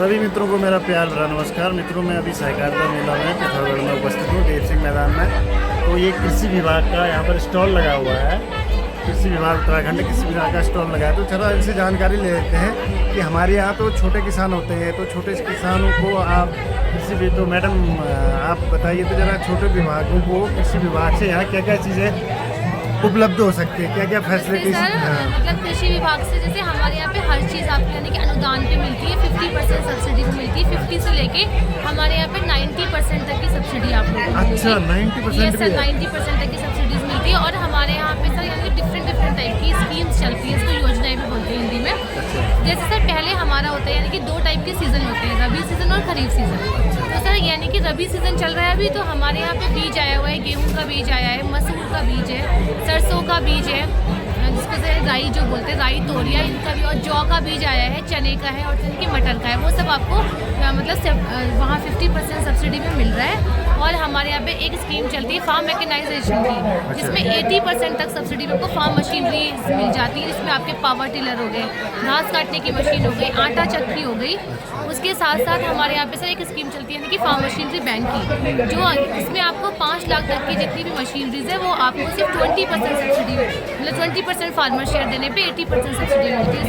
सभी मित्रों को मेरा प्यार भरा नमस्कार। मित्रों, मैं अभी सहकारिता मेला में पिथौरागढ़ में उपस्थित हूँ, देव सिंह मैदान में। तो ये कृषि विभाग का यहाँ पर स्टॉल लगा हुआ है। कृषि विभाग उत्तराखंड कृषि विभाग का स्टॉल लगा है। तो चलो इनसे जानकारी ले लेते हैं कि हमारे यहाँ तो छोटे किसान होते हैं, तो छोटे किसानों को आप कृषि तो मैडम आप बताइए तो ज़रा छोटे विभागों को कृषि विभाग से यहाँ क्या क्या चीज़ें उपलब्ध हो सकती है, क्या क्या फैसिलिटीज? मतलब कृषि विभाग से जैसे हमारे यहाँ पे हर चीज़ आपको यानी कि अनुदान पे मिलती है। 50% सब्सिडी भी मिलती है। 50 से लेके हमारे यहाँ पे 90% तक की सब्सिडी आपको मिलेगी। अच्छा, 90% सर 90% तक की सब्सिडीज मिलती है। और हमारे यहाँ पे सर यानी डिफरेंट टाइप की स्कीम्स चलती है, इसको योजनाएं भी बोलते हैं हिंदी में। जैसे सर पहले हमारा होता है यानी कि 2 टाइप के सीज़न होते हैं, रबी सीज़न और खरीफ सीज़न। तो सर यानी कि रबी सीज़न चल रहा है अभी, तो हमारे यहाँ पे बीज आया हुआ है, गेहूँ का बीज आया है, मसूर का बीज है, सरसों का बीज है, जिसको से राई जो बोलते हैं, राई तोरिया इनका भी, और जौ का बीज आया है, चने का है और इनके मटर का है। वो सब आपको मतलब वहाँ 50% सब्सिडी में मिल रहा है। और हमारे यहाँ पे एक स्कीम चलती है फार्म मैकेनाइजेशन की, जिसमें 80% तक सब्सिडी में आपको फार्म मशीनरी मिल जाती है। इसमें आपके पावर टिलर हो गए, घास काटने की मशीन हो गई, आटा चक्की हो गई। उसके साथ साथ हमारे यहाँ पे सर एक स्कीम चलती है यानी कि फार्म मशीनरी बैंक की, जो इसमें आपको 5 लाख तक की जितनी भी मशीनरीज है वो आपको सिर्फ 20% सब्सिडी मतलब 20% फार्मर शेयर देने पे 80% सब्सिडी मिलती है।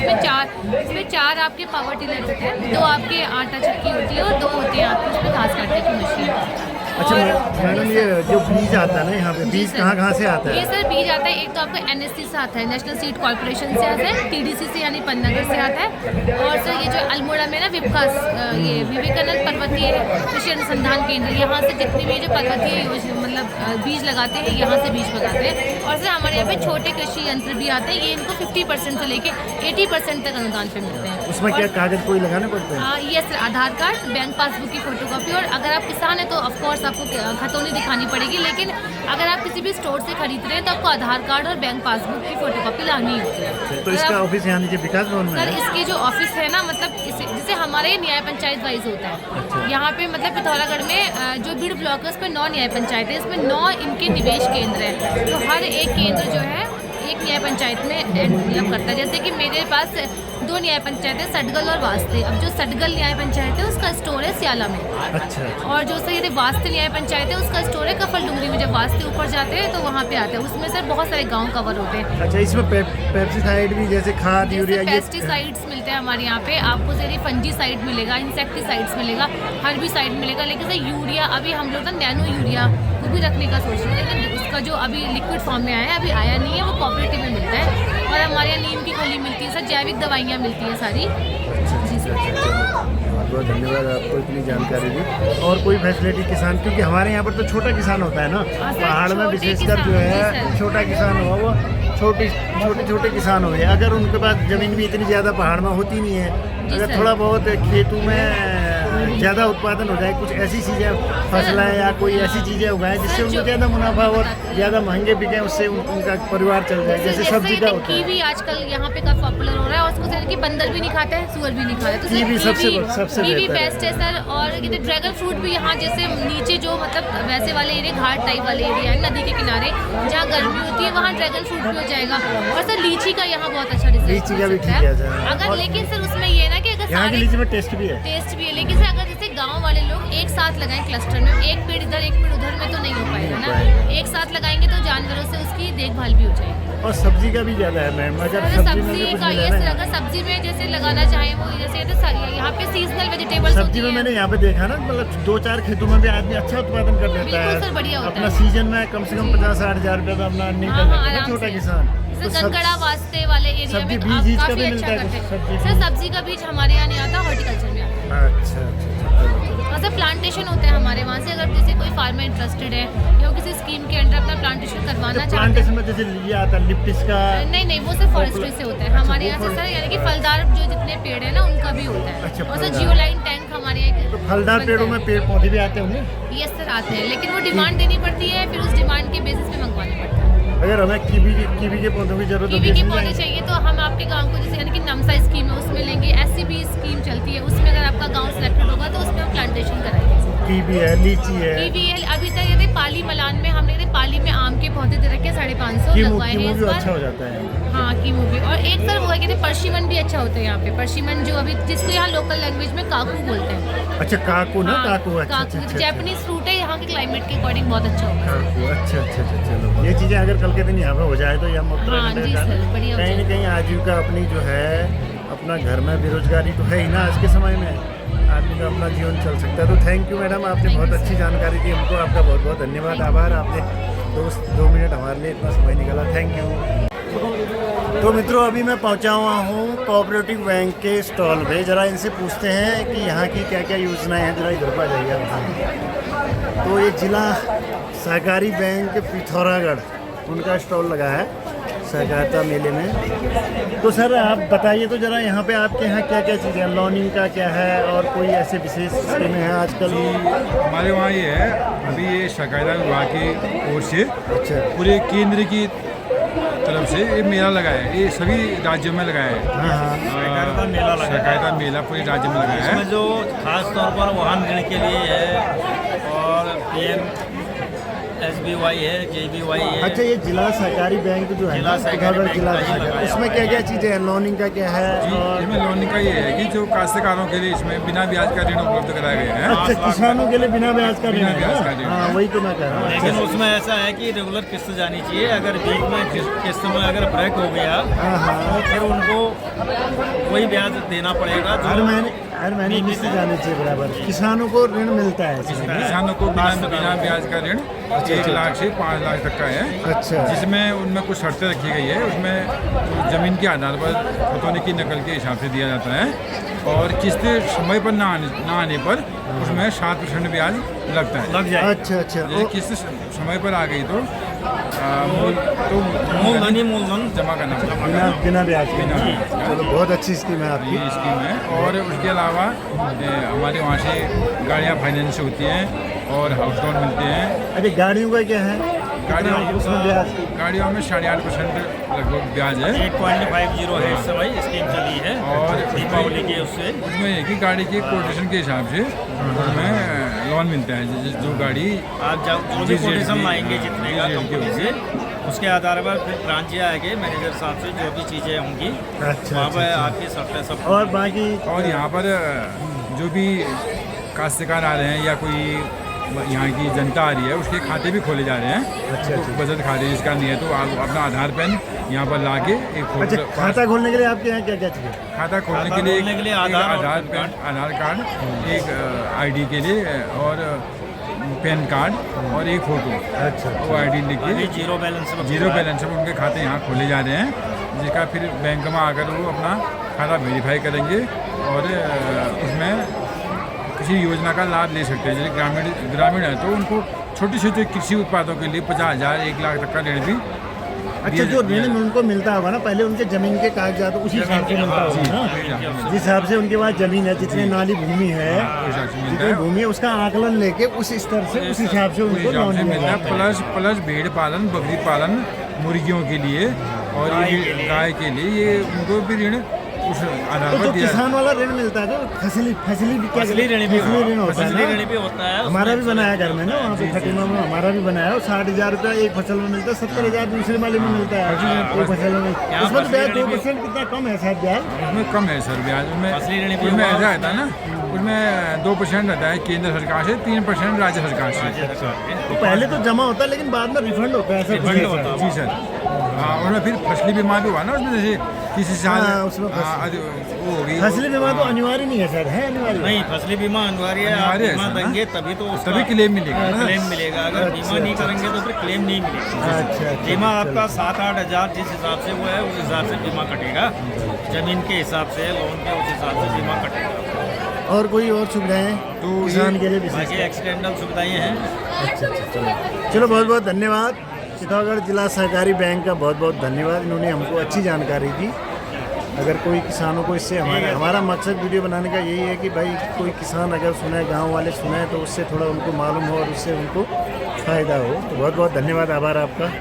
इसमें चार आपके पावर टिलर होते हैं, 2 आपके आटा चक्की होती है और 2 होते हैं आपके उसमें घास काटने की मशीन। अच्छा मैडम, ये जो बीज आता है ना यहाँ पे, बीज कहाँ से आता है? ये सर बीज आता है, एक तो आपको NSC से आता है, नेशनल सीड कॉर्पोरेशन से आता है, TDC से यानी पन्नागर से आता है। और सर ये जो अल्मोड़ा में ना विकास ये विवेकानंद पर्वतीय कृषि अनुसंधान केंद्र, यहाँ से जितने भी जो पर्वतीय योजना मतलब बीज लगाते हैं, यहाँ से बीज लगाते हैं। और सर हमारे यहाँ पे छोटे कृषि यंत्र भी आते हैं, ये इनको 50% से लेके 80% तक अनुदान पे मिलते हैं। उसमें क्या कागज कोई लगाने पड़ते हैं? ये सर आधार कार्ड, बैंक पासबुक की फोटोकॉपी, और अगर आप किसान हैं तो ऑफकोर्स आपको खतौनी दिखानी पड़ेगी। लेकिन अगर आप किसी भी स्टोर से खरीद रहे हैं तो आपको आधार कार्ड और बैंक पासबुक की फोटोकॉपी लानी होती है। तो इसका ऑफिस यहाँ नीचे विकास भवन में सर इसके जो ऑफिस है ना, मतलब जैसे हमारे न्याय पंचायत वाइज होता है यहाँ पे, मतलब पिथौरागढ़ में जो बीड़ ब्लॉक है उस पर 9 न्याय पंचायत है, इसमें 9 इनके निवेश केंद्र हैं। तो हर एक केंद्र जो है एक न्याय पंचायत में मतलब करता है। जैसे कि मेरे पास 2 न्याय पंचायत है, सटगल और वास्ते। अब जो सटगल न्याय पंचायत है उसका स्टोर है सियाला में। अच्छा। और जो सर वास्ते न्याय पंचायत है उसका स्टोर है कफल डूंगरी में। जब वास्ते ऊपर जाते हैं तो वहाँ पे आते हैं, उसमें सर बहुत सारे गांव कवर होते हैं। अच्छा, इसमें पेस्टिसाइड भी जैसे खाद यूरिया पेस्टिसाइड्स मिलते हैं हमारे यहाँ पे। आपको सर फंजीसाइड मिलेगा, इंसेक्टिसाइड्स मिलेगा, हर्बिसाइड मिलेगा। लेकिन सर यूरिया अभी हम लोग ना नैनो यूरिया वो भी रखने का सोच रहे हैं, लेकिन उसका जो अभी लिक्विड फॉर्म में आया है, अभी आया नहीं है, वो कोऑपरेटिव में मिलता है। और हमारे यहाँ नीम की गोली मिलती है सर, जैविक दवाइयाँ मिलती हैं सारी। जी सर, बहुत बहुत धन्यवाद आपको इतनी जानकारी दी। और कोई फैसिलिटी किसान, क्योंकि हमारे यहाँ पर तो छोटा किसान होता है ना, पहाड़ में विशेषकर जो है छोटा किसान हुआ वो छोटे किसान हो गए। अगर उनके पास ज़मीन भी इतनी ज़्यादा पहाड़ में होती नहीं है, अगर थोड़ा बहुत खेतों में ज़्यादा उत्पादन हो जाए, कुछ ऐसी चीज़ें फसलें या कोई ऐसी चीज़ें उगाएं जिससे उनको ज़्यादा मुनाफा और ज़्यादा महंगे बिके, उससे उनका परिवार चल जाए। जैसे सब्जी का होता है, कीवी आजकल यहाँ पे काफी पॉपुलर हो रहा है। और उसको कि बंदर भी नहीं खाता है, सुअर भी नहीं खाता है, तो कीवी सबसे कीवी बेस्ट है सर। और ड्रैगन फ्रूट भी यहाँ जैसे नीचे जो मतलब वैसे वाले एरिया, घाट टाइप वाले एरिया है नदी के किनारे, जहाँ गर्मी होती है वहाँ ड्रैगन फ्रूट भी हो जाएगा। और सर लीची का यहाँ बहुत अच्छा रिजल्ट लीची का भी ठीक है अगर। लेकिन सर उसमें ये ना कि अगर यहाँ की लीची में टेस्ट भी है, लेकिन सर अगर जैसे गाँव वाले लोग एक साथ लगाएं क्लस्टर में, एक पेड़ इधर एक पेड़ उधर में, तो नहीं हो पाएगा ना। एक साथ लगाएंगे तो जानवरों से उसकी देखभाल भी हो जाएगी। और सब्जी का भी ज़्यादा है मैम, अगर सब्जी का ये अगर सब्जी में जैसे लगाना चाहें वो जैसे यहाँ पे सीजनल वेजिटेबल्स सब्जी में मैंने यहाँ पे देखा ना, मतलब 2-4 खेतों में भी आदमी अच्छा उत्पादन कर लेता है। सर बढ़िया होता अपना है। सीजन में कम से कम 50-60 हज़ार रुपये का अपना अर्निंग कर लेता है छोटा किसान। तो गंगड़ा वास्ते वाले एरिया में बीज का काफी भी अच्छा मिलता है सर। सब्जी का बीज हमारे यहाँ नहीं आता, हॉर्टिकल्चर में आता है। अच्छा। और सर प्लांटेशन होते हैं हमारे वहाँ से, अगर जैसे कोई फार्मर इंटरेस्टेड है या किसी स्कीम के अंडर अपना प्लांटेशन करवाना चाहते हैं। प्लांटेशन में जैसे ये आता है लिप्टिस का? नहीं, वो सर फॉरेस्ट्री से होता है हमारे यहाँ से सर, यानी कि फलदार जो जितने पेड़ है ना उनका भी होता है। अच्छा, और सर जियोलाइन टैंक हमारे यहाँ। तो फलदार पेड़ों में पेड़ पौधे भी आते होंगे? यस सर आते हैं, लेकिन वो डिमांड देनी पड़ती है, फिर उस डिमांड के बेसिस पे मंगवाना पड़ता है। अगर हमें कीवी के पौधों की जरूरत कीवी के पौधे चाहिए तो हम आपके गांव को जैसे यानी कि नमसा स्कीम है उसमें लेंगे। SCB स्कीम चलती है, उसमें अगर आपका गांव सिलेक्टेड होगा तो उसमें हम प्लांटेशन कराएंगे। कीवी है, लीची है, कीवी है, अभी तक ये पाली पाली मलान में हमने पाली में आम के पौधे दे रखे 550 लगवाए हैं इस भी बार। अच्छा हो जाता है। हाँ, कीमो भी। और एक सर हुआ कहते पर्शिमन भी अच्छा होता है यहाँ पे। पर्शिमन जो अभी जिसको यहाँ लोकल लैंग्वेज में काकू बोलते हैं। अच्छा काकू ना, हाँ, काकू। अच्छा अच्छा अच्छा, जैपनीज फ्रूट है, यहाँ के क्लाइमेट के अकॉर्डिंग बहुत अच्छा होगा। काकू, अच्छा अच्छा अच्छा। चलो ये चीज़ें अगर कल के दिन यहाँ पे हो जाए तो यह हाँ जी सर, बढ़िया हो कहीं न जाएगा। कहीं आजीविका अपनी जो है, अपना घर में बेरोजगारी तो है ही ना आज के समय में, आदमी का अपना जीवन चल सकता है। तो थैंक यू मैडम, आपने बहुत अच्छी जानकारी दी हमको। आपका बहुत बहुत धन्यवाद, आभार। आपने 2 मिनट हमारे लिए इतना समय निकाला, थैंक यू। तो मित्रों, अभी मैं पहुंचा हुआ हूँ कोऑपरेटिव बैंक के स्टॉल पे। ज़रा इनसे पूछते हैं कि यहाँ की क्या क्या योजनाएं हैं। ज़रा इधर पर जाइए आप। तो ये जिला सहकारी बैंक पिथौरागढ़, उनका स्टॉल लगा है सहकारिता मेले में। तो सर आप बताइए तो ज़रा यहाँ पे आपके यहाँ क्या क्या चीज़ें हैं, लोनिंग का क्या है और कोई ऐसे विशेष स्कीमें हैं आजकल? हमारे वहाँ ये है, अभी ये सहकारिता विभाग की ओर से अच्छा, पूरे केंद्र की तरफ से ये मेला लगा है। ये सभी राज्यों में लगाया है। हाँ हाँ, सहकारिता मेला लगा है। सहकारिता मेला पूरे राज्य में लगाया है। इसमें जो खास तौर पर वाहन ऋण के लिए है और PM SBY है, JBY है। अच्छा ये जिला सहकारी बैंक जो है जिला ना, सहकारी पिथौरागढ़ बैंक जिला का ही सहकारी, लगाया उसमें क्या क्या चीज़ें हैं, लोनिंग का क्या है? जी, और इसमें लोनिंग का ये है कि जो काश्तकारों के लिए इसमें बिना ब्याज का ऋण उपलब्ध कराए गए हैं। अच्छा, किसानों के लिए बिना ब्याज का ऋण बिना है ब्याज ना? का ऋण। हाँ वही तो मैं कह रहा हूँ। लेकिन उसमें ऐसा है कि रेगुलर किस्त जानी चाहिए। अगर बीच में किस्त में अगर ब्रेक हो गया हाँ हाँ, तो फिर उनको वही ब्याज देना पड़ेगा। हर महीने किस्त जानी चाहिए बराबर। किसानों को ऋण मिलता है इसमें? किसानों को बिना ब्याज का ऋण 1 लाख से 5 लाख तक का है। अच्छा, जिसमें उनमें कुछ शर्तें रखी गई है। उसमें ज़मीन के आधार पर खतौनी की नकल के हिसाब से दिया जाता है और किस्त समय पर ना आने पर उसमें 7% ब्याज लगता है। लग जाए। अच्छा अच्छा। जैसे किस्त समय पर आ गई तो मूलधन जमा करना पड़ेगा बिना ब्याज के। बिना ब्याज का। चलो बहुत अच्छी स्कीम है आपकी। ये स्कीम है। और उसके अलावा हमारे वहाँ से गाड़ियाँ फाइनेंस होती हैं और हाउस लोन मिलते हैं। अरे गाड़ियों का क्या है? गाड़ियों उसमें ब्याज? गाड़ियों में 8.5% लगभग ब्याज है। 8.50 है इस समय स्कीम चली है और दीपावली के उससे। उसमें एक ही गाड़ी के कोटेशन के हिसाब से उसमें लोन मिलता है। जो गाड़ी आप जो भी जिस रेट कोटेशन की- लाएंगे जितने का जिस रेट की कंपनी से, उसके आधार पर फिर ब्रांच आएंगे मैनेजर साहब से जो भी चीज़ें होंगी अच्छा वहाँ अच्छा, पर अच्छा। आपकी शर्तें सब। और बाकी और यहाँ पर जो भी काश्तकार आ रहे हैं या कोई यहाँ की जनता आ रही है, उसके खाते भी खोले जा रहे हैं। अच्छा, अच्छा। बचत खाते जिसका नहीं है तो आप अपना आधार पेन यहाँ पर ला के एक अच्छा, खाता खोलने के लिए आपके यहाँ क्या क्या चाहिए? खाता खोलने खाता के लिए खोलने के लिए एक आधार और आधार पैन पेन, आधार कार्ड, एक ID के लिए और पैन कार्ड और एक फ़ोटो। अच्छा वो ID लिख अभी के जीरो बैलेंस में जीरो बैलेंस में उनके खाते यहाँ खोले जा रहे हैं, जिसका फिर बैंक में आकर वो अपना खाता वेरीफाई करेंगे और उसमें किसी योजना का लाभ ले सकते हैं। जैसे ग्रामीण है तो उनको छोटे छोटे कृषि उत्पादों के लिए 50,000 1 लाख तक का ऋण भी अच्छा, जो ऋण उनको मिलता होगा ना, पहले उनके जमीन के कागजात उसी हिसाब से मिलता होगा ना, जिस हिसाब से उनके पास जमीन है, जितने नाली भूमि है, जितनी भूमि है उसका आकलन लेके उस स्तर से उस हिसाब से उनको लोन दिया मिलता जाता है। है। प्लस भेड़ पालन, बकरी पालन, मुर्गियों के लिए और ये गाय के लिए ये उनको भी ऋण उस आधार तो पर जो दिया किसान वाला ऋण मिलता है तो फसली भी क्या फसली ऋण भी फसली ऋण होता फसली है ऋण ना? भी होता है। हमारा भी बनाया घर में ना, वहाँ पे खटीमा में हमारा भी बनाया है। 60,000 रुपया एक फसल में मिलता है, 70,000 दूसरे वाले में मिलता है एक फसल में। उसमें तो ब्याज 2% कितना कम है शायद ब्याज? उसमें कम है सर ब्याज। फसली ऋण भी उसमें हुआ। ऐसा रहता है ना, उसमें 2% रहता है केंद्र सरकार से, 3% राज्य सरकार से। तो पहले तो जमा होता है लेकिन बाद में रिफंड होता है, ऐसा कुछ है सर? जी सर। हाँ, उसमें फिर फसली बीमा भी हुआ ना उसमें, जैसे किसी साल हाँ, उसमें वो हो गई फसली बीमा तो अनिवार्य नहीं है सर, है अनिवार्य? नहीं, फसली बीमा अनिवार्य है। आप अनिवार्य है बीमा सर, देंगे तभी तो उसका तभी क्लेम मिलेगा ना। क्लेम मिलेगा। अगर बीमा नहीं करेंगे तो फिर क्लेम नहीं मिलेगा। अच्छा बीमा आपका 7-8 हज़ार जिस हिसाब से वो है उस हिसाब से बीमा कटेगा। जमीन के हिसाब से, लोन के उस हिसाब से बीमा कटेगा। और कोई और सुविधाएं तो किसान के लिए विशेष? बाकी एक्सीडेंटल सुविधाएं हैं। अच्छा अच्छा, चलो बहुत बहुत धन्यवाद। पिथौरागढ़ जिला सहकारी बैंक का बहुत बहुत धन्यवाद, इन्होंने हमको अच्छी जानकारी दी। अगर कोई किसानों को इससे हमारा मकसद वीडियो बनाने का यही है कि भाई कोई किसान अगर सुने, गांव वाले सुने तो उससे थोड़ा उनको मालूम हो और उससे उनको फ़ायदा हो। तो बहुत बहुत धन्यवाद, आभार आपका।